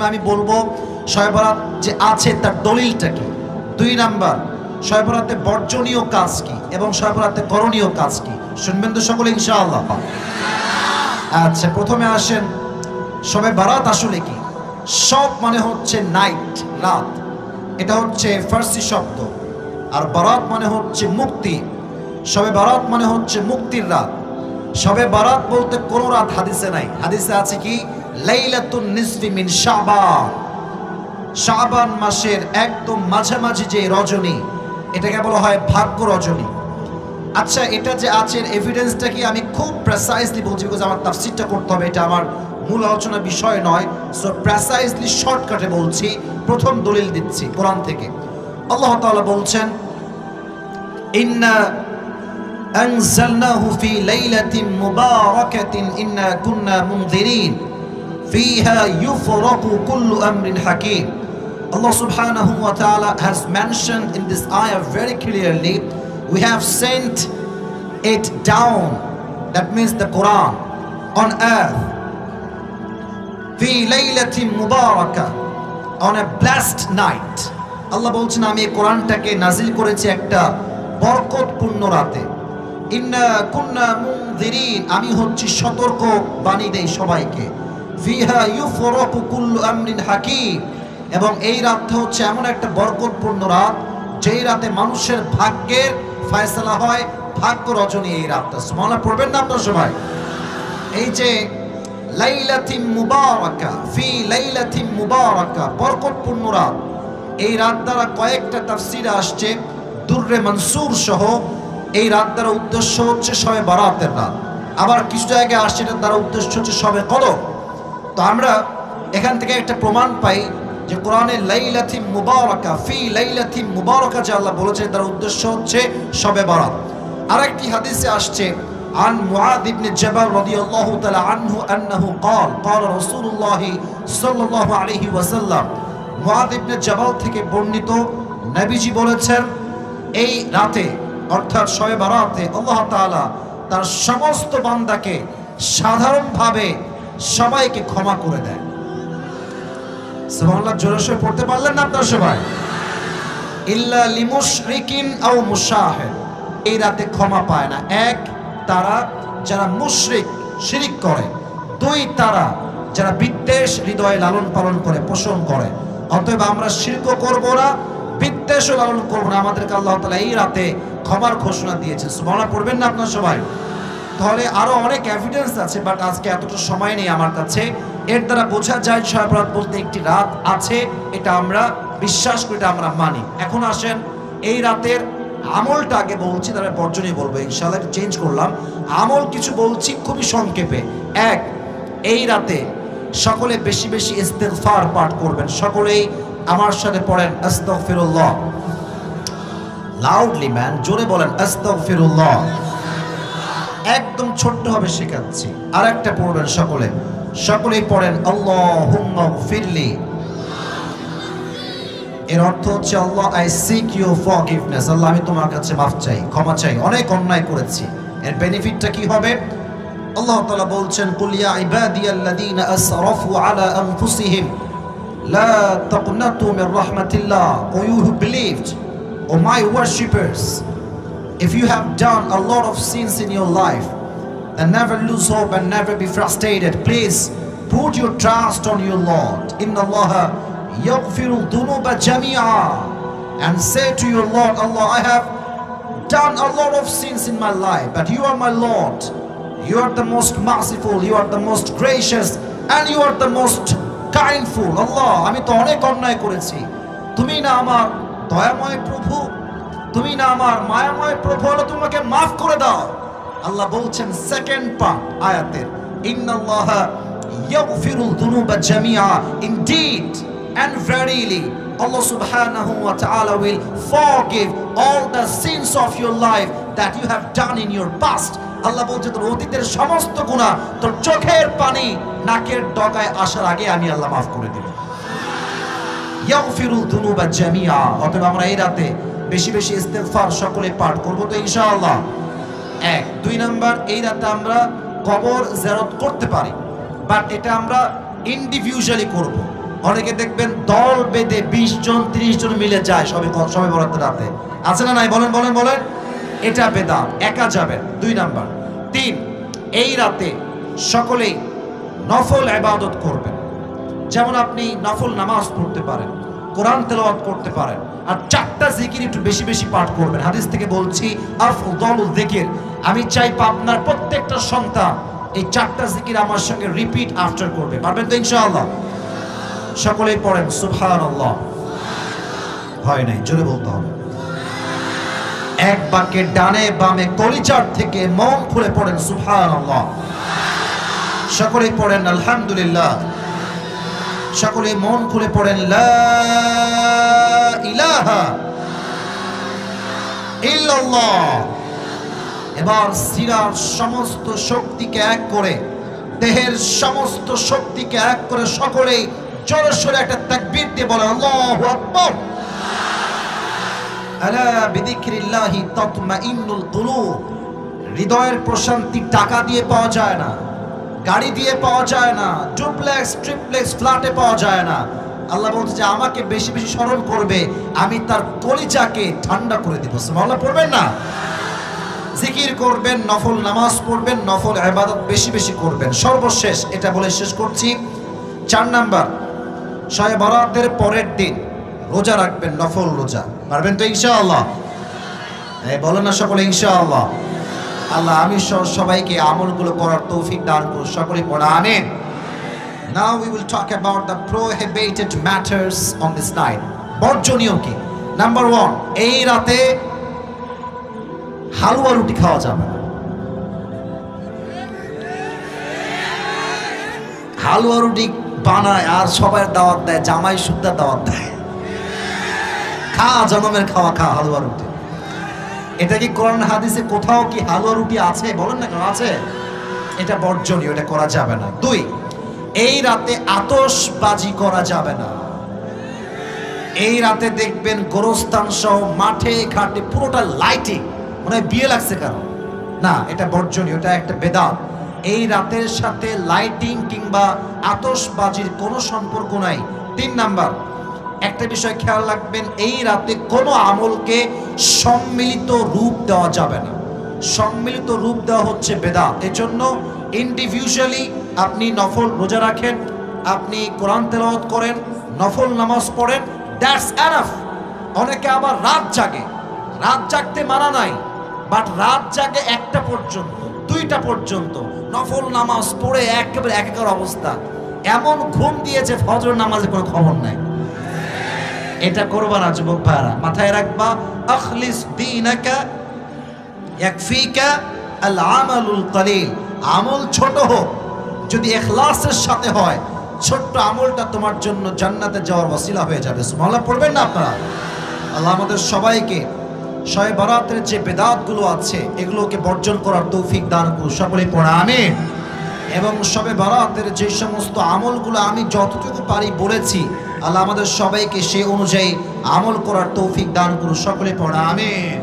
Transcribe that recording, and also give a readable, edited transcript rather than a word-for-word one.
প্রথমে আমি বলবো শবে বরাত যে আছে তার দলিলটা কি, 2 নাম্বার শবে বরাতে বর্জনীয় কাজ কি এবং শবে বরাতে করণীয় কাজ কি, শুনবেন তো সকলে ইনশাআল্লাহ। আচ্ছা, প্রথমে আসেন শবে বরাত আসলে কি। শব মানে হচ্ছে নাইট, রাত, এটা হচ্ছে ফার্সি শব্দ। আর বরাত মানে হচ্ছে মুক্তি। শবে বরাত মানে হচ্ছে মুক্তির রাত। শবে বরাত বলতে কোন রাত হাদিসে নাই। হাদিসে আছে কি লাইলাতুন নিসফি মিন শাবান, শাবান মাসের একদম মাঝামাঝি যে রজনী, এটাকে বলা হয় ভাগ্য রজনী। আচ্ছা, এটা যে আছে এভিডেন্সটা কি আমি খুব প্রেসাইজলি বলছি, বিকজ আমার তাফসীরটা করতে হবে, এটা আমার মূল আলোচনার বিষয় নয়। সো প্রেসাইজলি শর্টকাটে বলছি, প্রথম দলিল দিচ্ছি কোরআন থেকে। আল্লাহ তাআলা বলছেন ইন্না আনজালনাহু ফি লাইলাতিন মুবারাকাতিন ইন্না কুন্না মুনযিরিন ফিহা ইউফরাকু কুল্লু Amrin হাকীম। Allah subhanahu wa ta'ala has mentioned in this ayah very clearly, we have sent it down, that means the Quran, on earth fi laylatin mubarakah, on a blessed night. Allah বলছেন আমি এই কোরআনটাকে নাজিল করেছি একটা বরকতপূর্ণ রাতে। ইন্না কুন্না মুনযিরিন, আমি হচ্ছি সতর্ক বাণী দেই সবাইকে। ফিহা ইউফরাকু কুল্লু আমরিন হাকীম, এবং এই রাতটা হচ্ছে এমন একটা বরকতপূর্ণ রাত যেই রাতে মানুষের ভাগ্যের ফয়সালা হয়, ভাগ্য রজনী এই রাতটা। সুবহানাল্লাহ পড়বেন না আপনারা সবাই? এই যে লাইলাতিন মুবারাকা, ফি লাইলাতিন মুবারাকা, বরকতপূর্ণ রাত, এই রাত দ্বারা কয়েকটা তাফসীরে আসছে দুররে মনসুর সহ। এই রাত দ্বারা উদ্দেশ্য হচ্ছে শবে বরাতের রাত, আবার কিছু জায়গায় আসছে এটার দ্বারা উদ্দেশ্য হচ্ছে শবে কদর। তো আমরা এখান থেকে একটা প্রমাণ পাই যে কোরআনে লাইলাতিন মুবারাকা, ফি লাইলাতিন মুবারাকা যে আল্লাহ বলেছেন তার উদ্দেশ্য হচ্ছে শবে বরাত। আরেকটি হাদিসে আসছে عن معاذ بن جبل رضي الله تعالى عنه أنه قال قال رسول الله صلى الله عليه وسلم, মুআয ইবনে জাবাল থেকে বর্ণিত নবীজি বলেছেন এই রাতে অর্থাৎ শবে বরাতে আল্লাহ তাআলা তার সমস্ত বান্দাকে সাধারণভাবে সবাইকে ক্ষমা করে দেয়। সুবহানাল্লাহ, জোরে সরে পড়তে পারলেন না আপনারা সবাই? ইল্লা লিমুশরিকিন আও মুশাহিদ, এই রাতে ক্ষমা পায় না। এক, তারা যারা মুশরিক শিরিক করে। 2, তারা যারা বিদ্বেষ হৃদয়ে লালন পালন করে, পোষণ করে। অতএব আমরা শিরকও করব না, বিদ্বেষও লালন করব না। আমাদেরকে আল্লাহ তাআলা এই রাতে ক্ষমার ঘোষণা দিয়েছেন। সুবহানাল্লাহ পড়বেন না আপনারা সবাই? তাহলে আরো অনেক এভিডেন্স আছে, বাট আজকে এতটা সময় নেই আমার কাছে। এর দ্বারা বোঝা যায় শবে বরাত বলতে একটি রাত আছে, এটা আমরা বিশ্বাস করি, এটা আমরা মানি। এখন আসেন এই রাতের আমলটা আগে বলছি, তারপরে বর্জনীয় বলবো ইনশাআল্লাহ। চেঞ্জ করলাম, আমল কিছু বলছি খুবই সংক্ষেপে। এক, এই রাতে সকলে বেশি বেশি ইস্তিগফার পাঠ করবেন। সকলেই আমার সাথে পড়েন আস্তাগফিরুল্লাহ, লাউডলি ম্যান, জোরে বলেন আস্তাগফিরুল্লাহ। একদম ছোট্ট হবে শেখাচ্ছি। আর একটা পড়বেন সকলে, সকলেই পড়েন আল্লাহুম্মা গফিরলি। এর অর্থ হচ্ছে আল্লাহ আই সিক ইউর ফরগিভনেস, আল্লাহ আমি তোমার কাছে মাফ চাই, ক্ষমা চাই, অনেক অন্যায় করেছি। এর বেনিফিটটা কি হবে? আল্লাহ তাআলা বলছেন কুল ইয়া ইবাদিয়াল্লাযীনা আসরাফু আলা আনফুসিহিম লা তাকনাতু মির রাহমাতিল্লাহ, O you who believed, O my worshippers, if you have done a lot of sins in your life, then never lose hope and never be frustrated. Please put your trust on your Lord. Inna Allaha yaghfiru dhunuba jami'a, and say to your Lord, Allah, I have done a lot of sins in my life, but you are my Lord. You are the most merciful, you are the most gracious, and you are the most kindful. Allah, আমি তো অনেক অন্যায় করেছি, তুমি না আমার দয়াময় প্রভু, তুমি না আমার মায়াময় প্রভু, তোমাকে মাফ করে দাও। আল্লাহ বলছেন সেকেন্ড পার্ট আয়াতের, ইন্নাল্লাহা ইয়াগফিরুল যুনুবা জামিআ, indeed and verily Allah subhanahu wa ta'ala will forgive all the sins of your life that you have done in your past. আল্লাহ বলছে তোর অতীতের সমস্ত গুনাহ তোর চোখের পানি নাকের ডগায় আসার আগে আমি আল্লাহ মাফ করে দেব। ইয়াগফিরুল যুনুবা জামিআ। অতএব আমরা এই রাতে বেশি বেশি ইস্তেগফার সকলে পাঠ করব তো ইনশাআল্লাহ। 1, 2 নাম্বার, এই রাতে আমরা কবর জিয়ারত করতে পারি, বাট এটা আমরা ইন্ডিভিজুয়ালি করব। অনেকে দেখবেন দল বেঁধে 20 জন 30 জন মিলে যায় সবে বরাতের রাতে, আছে না নাই? বলেন বলেন বলেন। এটা বেদাত, একা যাবেন। 2 নাম্বার। 3, এই রাতে সকলেই নফল ইবাদত করবেন। যেমন আপনি নফল নামাজ পড়তে পারেন, কোরআন তেলাওয়াত করতে পারেন, আর 4টা জিকির একটু বেশি বেশি পাঠ করবেন। হাদিস থেকে বলছি আফদালুল যিকির, আমি চাই আপনার প্রত্যেকটা সন্তান এই 4টা জিকির আমার সঙ্গে রিপিট আফটার করবে। পারবেন তো ইনশাআল্লাহ? সকলেই পড়েন সুবহানাল্লাহ। হয় নাই, জোরে বলতে হবে। এক বাক্যে ডানে বামে কলিজার থেকে মন খুলে পড়েন সুবহানাল্লাহ। সকলেই পড়েন আলহামদুলিল্লাহ। সকলেই মন খুলে পড়েন লা ইলাহা ইল্লাল্লাহ। এবার সিরার সমস্ত শক্তিকে এক করে, দেহের সমস্ত শক্তিকে এক করে সকলেই জোরে সোরে একটা তাকবীর দিয়ে বলেন আল্লাহু আকবার। আলা বিযিকরিল্লাহি তাতমাইন্নুল কুলুব। হৃদয়ের প্রশান্তি টাকা দিয়ে পাওয়া যায় না, গাড়ি দিয়ে পাওয়া যায় না, ডুপ্লেক্স ট্রিপ্লেক্স ফ্ল্যাটে পাওয়া যায় না। আল্লাহ বলছে যে আমাকে বেশি বেশি স্মরণ করবে, আমি তার কলিজাকে ঠান্ডা করে দিব। সুবহানাল্লাহ পড়বেন না? জিকির করবেন, নফল নামাজ পড়বেন, নফল ইবাদত বেশি বেশি করবেন। সর্বশেষ এটা বলে শেষ করছি, 4 নাম্বার, শবে বরাতের পরের দিন রোজা রাখবেন, নফল রোজা। পারবেন তো ইনশাআল্লাহ? বলেন না সকলে ইনশাআল্লাহ। আল্লাহ আমি সবাইকে আমলগুলো করার তৌফিক দান করুন। সকলেই পড়া আমিন। Now we will talk about the prohibited matters on this night. বর্জনীয় কি? নাম্বার 1, এই রাতে হালুয়া রুটি খাওয়া যাবে না। হালুয়া রুটি বানায় আর সবাই দাওয়াত দেয়, জামাই সুদ্ধা দাওয়াত দেয়, খা জনমের খাওয়া খা হালুয়া রুটি। এটা কি কোরআন হাদিসে কোথাও কি হালুয়া রুটি আছে? বলেন না কেন আছে? এটা বর্জনীয়, এটা করা যাবে না। 2, এই রাতে আতশবাজি করা যাবে না। এই রাতে দেখবেন গোরস্থান সহ মাঠে ঘাটে পুরোটা লাইটিং, মানে বিয়ে লাগছে কারণ না, এটা বর্জনীয়, এটা একটা বেদাত। এই রাতের সাথে লাইটিং কিংবা আতশবাজির কোনো সম্পর্ক নাই। 3 নাম্বার, একটা বিষয় খেয়াল রাখবেন, এই রাতে কোনো আমলকে সম্মিলিত রূপ দেওয়া যাবে না। সম্মিলিত রূপ দেওয়া হচ্ছে বেদাত। এজন্য ইন্ডিভিজুয়ালি আপনি নফল রোজা রাখেন, আপনি কোরআন তেলাওয়াত করেন, নফল নামাজ পড়েন, দ্যাটস এনাফ। অনেকে আবার রাত জাগে, রাত জাগতে মানা নাই, বাট রাত জাগে 1টা পর্যন্ত 2টা পর্যন্ত নফল নামাজ পড়ে একেবারে একাকার অবস্থা, এমন ঘুম দিয়েছে ফজর নামাজে কোনো খবর নাই। এটা করবা না যুবক ভাইরা, মাথায় রাখবা আখলিস দীনাকা ইয়াকফিকা আল আমালুল কলিল। আমল ছোট হোক, যদি ইখলাসের সাথে হয়, ছোট্ট আমলটা তোমার জন্য জান্নাতে যাওয়ার ওসিলা হয়ে যাবে। সুবহানাল্লাহ পড়বেন না আপনারা? আল্লাহ আমাদের সবাইকে শবে বরাতের যে বেদাতগুলো আছে এগুলোকে বর্জন করার তৌফিক দান করুন। সকলেই পড়া আমিন। এবং শবে বরাতের যে সমস্ত আমলগুলো আমি যতটুকু পারি বলেছি, আল্লাহ আমাদের সবাইকে সেই অনুযায়ী আমল করার তৌফিক দান করুন। সকলে পড়া আমিন।